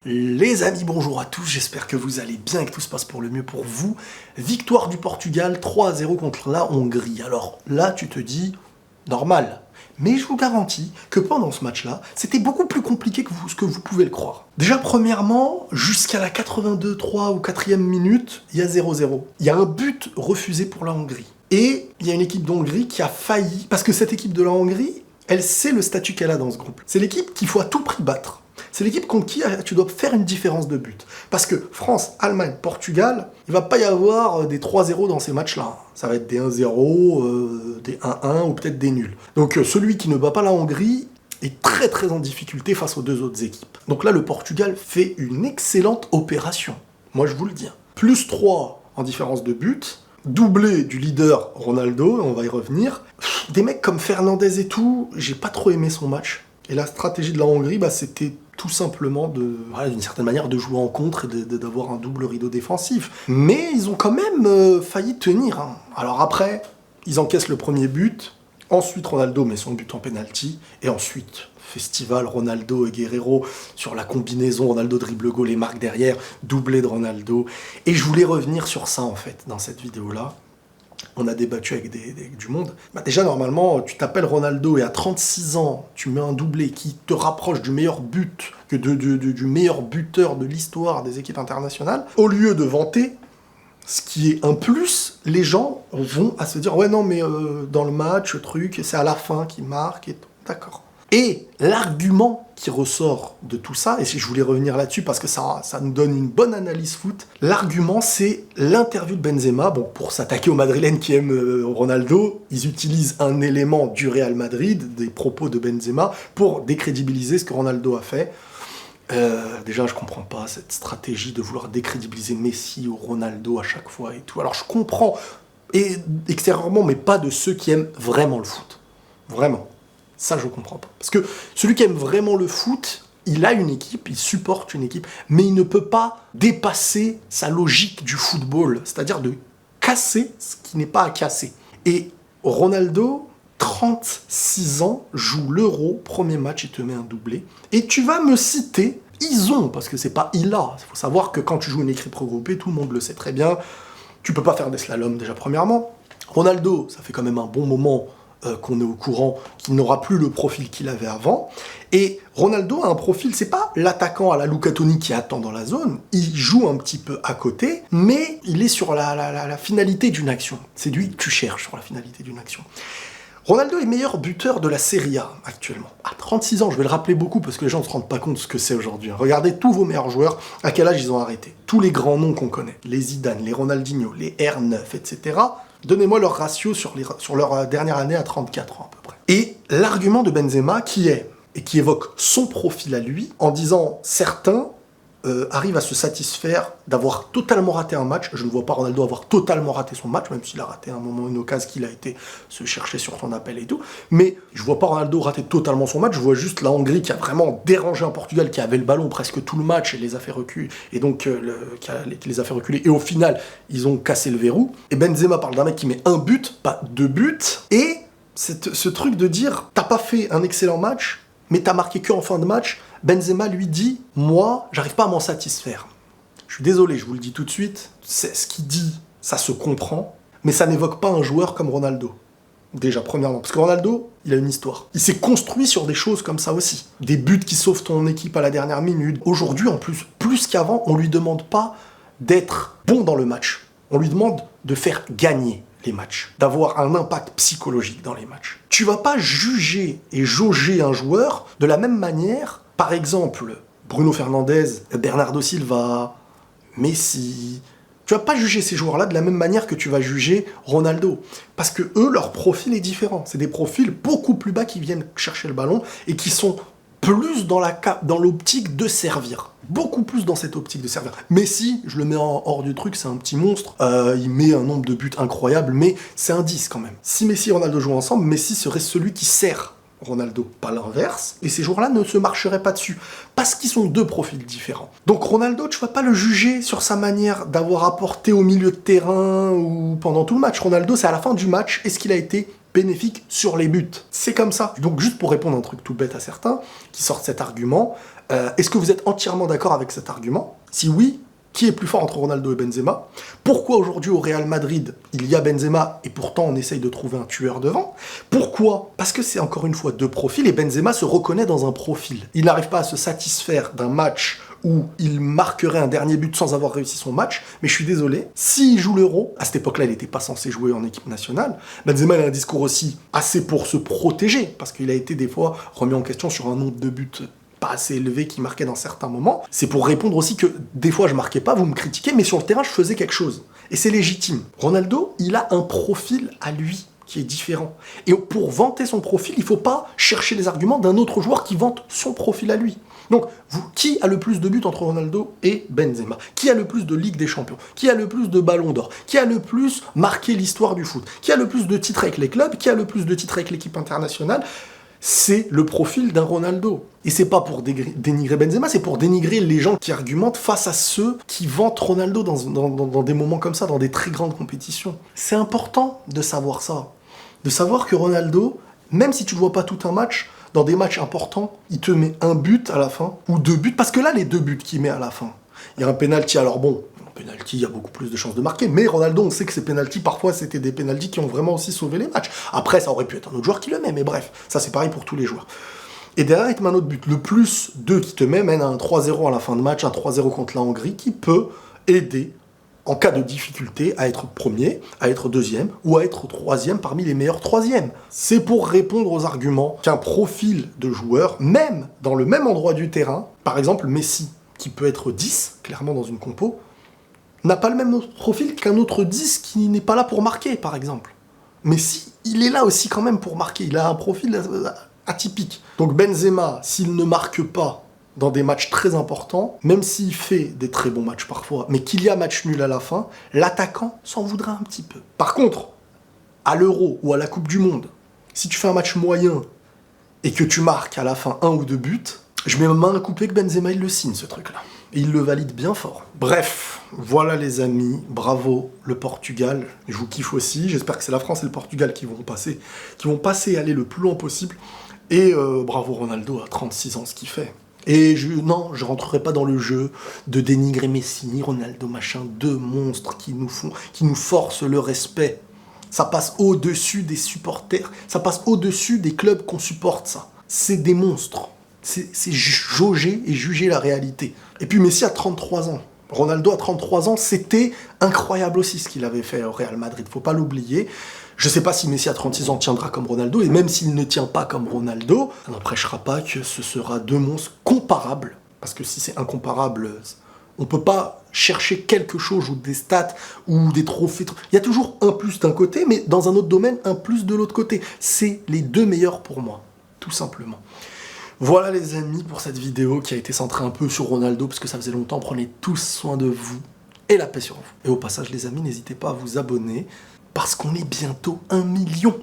Les amis, bonjour à tous, j'espère que vous allez bien et que tout se passe pour le mieux pour vous. Victoire du Portugal 3-0 contre la Hongrie. Alors là, tu te dis, normal. Mais je vous garantis que pendant ce match-là, c'était beaucoup plus compliqué que ce que vous pouvez le croire. Déjà, premièrement, jusqu'à la 82-3 ou 4e minute, il y a 0-0. Il y a un but refusé pour la Hongrie. Et il y a une équipe d'Hongrie qui a failli, parce que cette équipe de la Hongrie, elle sait le statut qu'elle a dans ce groupe. C'est l'équipe qu'il faut à tout prix battre. C'est l'équipe contre qui tu dois faire une différence de but. Parce que France, Allemagne, Portugal, il va pas y avoir des 3-0 dans ces matchs-là. Ça va être des 1-0, des 1-1 ou peut-être des nuls. Donc celui qui ne bat pas la Hongrie est très très en difficulté face aux deux autres équipes. Donc là, le Portugal fait une excellente opération. Moi, je vous le dis. Plus 3 en différence de but, doublé du leader Ronaldo, on va y revenir. Des mecs comme Fernandez et tout, j'ai pas trop aimé son match. Et la stratégie de la Hongrie, c'était tout simplement d'une certaine manière, de jouer en contre et d'avoir un double rideau défensif. Mais ils ont quand même failli tenir. Alors après, ils encaissent le premier but. Ensuite, Ronaldo met son but en penalty. Et ensuite, festival Ronaldo et Guerreiro sur la combinaison Ronaldo dribble goal et marque derrière, doublé de Ronaldo. Et je voulais revenir sur ça, en fait, dans cette vidéo-là. On a débattu avec du monde. Déjà, normalement, tu t'appelles Ronaldo et à 36 ans, tu mets un doublé qui te rapproche du meilleur but, du meilleur buteur de l'histoire des équipes internationales. Au lieu de vanter, ce qui est un plus, les gens vont à se dire « Ouais, non, mais dans le match, le truc, c'est à la fin qu'il marque et tout. » D'accord. Et l'argument qui ressort de tout ça, et si je voulais revenir là-dessus parce que ça nous donne une bonne analyse foot, l'argument c'est l'interview de Benzema. Bon, pour s'attaquer aux Madrilènes qui aiment Ronaldo, ils utilisent un élément du Real Madrid, des propos de Benzema, pour décrédibiliser ce que Ronaldo a fait. Déjà, je comprends pas cette stratégie de vouloir décrédibiliser Messi ou Ronaldo à chaque fois et tout. Alors je comprends, et extérieurement, mais pas de ceux qui aiment vraiment le foot. Vraiment. Ça, je comprends pas. Parce que celui qui aime vraiment le foot, il a une équipe, il supporte une équipe, mais il ne peut pas dépasser sa logique du football, c'est-à-dire de casser ce qui n'est pas à casser. Et Ronaldo, 36 ans, joue l'Euro, premier match, il te met un doublé. Et tu vas me citer, ils ont, parce que c'est pas il a. Il faut savoir que quand tu joues une équipe regroupée, tout le monde le sait très bien, tu peux pas faire des slaloms déjà premièrement. Ronaldo, ça fait quand même un bon moment qu'on est au courant qu'il n'aura plus le profil qu'il avait avant. Et Ronaldo a un profil, c'est pas l'attaquant à la Luca Toni qui attend dans la zone, il joue un petit peu à côté, mais il est sur la finalité d'une action. C'est lui que tu cherches sur la finalité d'une action. Ronaldo est meilleur buteur de la Serie A actuellement. À 36 ans, je vais le rappeler beaucoup parce que les gens ne se rendent pas compte de ce que c'est aujourd'hui. Regardez tous vos meilleurs joueurs, à quel âge ils ont arrêté. Tous les grands noms qu'on connaît, les Zidane, les Ronaldinho, les R9, etc. Donnez-moi leur ratio sur leur dernière année à 34 ans à peu près. Et l'argument de Benzema qui évoque son profil à lui, en disant certains arrivent à se satisfaire d'avoir totalement raté un match. Je ne vois pas Ronaldo avoir totalement raté son match, même s'il a raté un moment, une occasion qu'il a été se chercher sur son appel et tout. Mais je ne vois pas Ronaldo rater totalement son match. Je vois juste la Hongrie qui a vraiment dérangé un Portugal qui avait le ballon presque tout le match et les a fait reculer. Et donc, qui les a fait reculer. Et au final, ils ont cassé le verrou. Et Benzema parle d'un mec qui met un but, pas deux buts. Et ce truc de dire, t'as pas fait un excellent match, mais t'as marqué que en fin de match. Benzema lui dit « Moi, j'arrive pas à m'en satisfaire. » Je suis désolé, je vous le dis tout de suite, c'est ce qu'il dit, ça se comprend, mais ça n'évoque pas un joueur comme Ronaldo. Déjà, premièrement, parce que Ronaldo, il a une histoire. Il s'est construit sur des choses comme ça aussi. Des buts qui sauvent ton équipe à la dernière minute. Aujourd'hui, en plus qu'avant, on lui demande pas d'être bon dans le match. On lui demande de faire gagner les matchs, d'avoir un impact psychologique dans les matchs. Tu vas pas juger et jauger un joueur de la même manière. Par exemple, Bruno Fernandes, Bernardo Silva, Messi. Tu vas pas juger ces joueurs-là de la même manière que tu vas juger Ronaldo. Parce que eux, leur profil est différent. C'est des profils beaucoup plus bas qui viennent chercher le ballon et qui sont plus dans l'optique de servir. Beaucoup plus dans cette optique de servir. Messi, je le mets hors du truc, c'est un petit monstre. Il met un nombre de buts incroyable, mais c'est un 10 quand même. Si Messi et Ronaldo jouent ensemble, Messi serait celui qui sert Ronaldo, pas l'inverse, et ces joueurs-là ne se marcheraient pas dessus, parce qu'ils sont deux profils différents. Donc Ronaldo, tu vas pas le juger sur sa manière d'avoir apporté au milieu de terrain ou pendant tout le match. Ronaldo, c'est à la fin du match, est-ce qu'il a été bénéfique sur les buts. C'est comme ça. Donc juste pour répondre à un truc tout bête à certains qui sortent cet argument, est-ce que vous êtes entièrement d'accord avec cet argument? Si oui, qui est plus fort entre Ronaldo et Benzema? Pourquoi aujourd'hui au Real Madrid, il y a Benzema et pourtant on essaye de trouver un tueur devant? Pourquoi? Parce que c'est encore une fois deux profils et Benzema se reconnaît dans un profil. Il n'arrive pas à se satisfaire d'un match où il marquerait un dernier but sans avoir réussi son match, mais je suis désolé, s'il joue l'Euro, à cette époque-là, il n'était pas censé jouer en équipe nationale, Benzema il a un discours aussi assez pour se protéger, parce qu'il a été des fois remis en question sur un nombre de buts pas assez élevé qu'il marquait dans certains moments. C'est pour répondre aussi que des fois je marquais pas, vous me critiquez, mais sur le terrain je faisais quelque chose. Et c'est légitime. Ronaldo, il a un profil à lui qui est différent. Et pour vanter son profil, il ne faut pas chercher les arguments d'un autre joueur qui vante son profil à lui. Donc, qui a le plus de buts entre Ronaldo et Benzema? Qui a le plus de Ligue des Champions? Qui a le plus de Ballons d'Or? Qui a le plus marqué l'histoire du foot? Qui a le plus de titres avec les clubs? Qui a le plus de titres avec l'équipe internationale? C'est le profil d'un Ronaldo. Et c'est pas pour dénigrer Benzema, c'est pour dénigrer les gens qui argumentent face à ceux qui vantent Ronaldo dans des moments comme ça, dans des très grandes compétitions. C'est important de savoir ça. De savoir que Ronaldo, même si tu ne vois pas tout un match, dans des matchs importants, il te met un but à la fin, ou deux buts, parce que là, les deux buts qu'il met à la fin, il y a un penalty, alors bon, penalty, il y a beaucoup plus de chances de marquer, mais Ronaldo, on sait que ces penalties, parfois, c'était des penalties qui ont vraiment aussi sauvé les matchs. Après, ça aurait pu être un autre joueur qui le met, mais bref, ça c'est pareil pour tous les joueurs. Et derrière, il te met un autre but. Le plus 2 qui te mène à un 3-0 à la fin de match, un 3-0 contre la Hongrie, qui peut aider, en cas de difficulté, à être premier, à être deuxième, ou à être troisième parmi les meilleurs troisièmes. C'est pour répondre aux arguments qu'un profil de joueur, même dans le même endroit du terrain, par exemple Messi, qui peut être 10, clairement dans une compo, n'a pas le même profil qu'un autre 10 qui n'est pas là pour marquer, par exemple. Messi, il est là aussi quand même pour marquer, il a un profil atypique. Donc Benzema, s'il ne marque pas dans des matchs très importants, même s'il fait des très bons matchs parfois, mais qu'il y a match nul à la fin, l'attaquant s'en voudra un petit peu. Par contre, à l'Euro ou à la Coupe du Monde, si tu fais un match moyen et que tu marques à la fin 1 ou 2 buts, je mets ma main à couper que Benzema il le signe ce truc-là. Et il le valide bien fort. Bref, voilà les amis, bravo le Portugal, je vous kiffe aussi, j'espère que c'est la France et le Portugal qui vont passer et aller le plus loin possible. Et bravo Ronaldo à 36 ans, ce qu'il fait. Et non, je rentrerai pas dans le jeu de dénigrer Messi, Ronaldo, machin, deux monstres qui nous forcent le respect. Ça passe au-dessus des supporters, ça passe au-dessus des clubs qu'on supporte, ça. C'est des monstres. C'est jauger et juger la réalité. Et puis Messi a 33 ans. Ronaldo a 33 ans, c'était incroyable aussi ce qu'il avait fait au Real Madrid, faut pas l'oublier. Je sais pas si Messi à 36 ans tiendra comme Ronaldo, et même s'il ne tient pas comme Ronaldo, ça n'empêchera pas que ce sera deux monstres comparables. Parce que si c'est incomparable, on peut pas chercher quelque chose ou des stats ou des trophées. Il y a toujours un plus d'un côté, mais dans un autre domaine, un plus de l'autre côté. C'est les deux meilleurs pour moi, tout simplement. Voilà les amis pour cette vidéo qui a été centrée un peu sur Ronaldo parce que ça faisait longtemps. Prenez tous soin de vous et la paix sur vous. Et au passage les amis, n'hésitez pas à vous abonner parce qu'on est bientôt 1 million.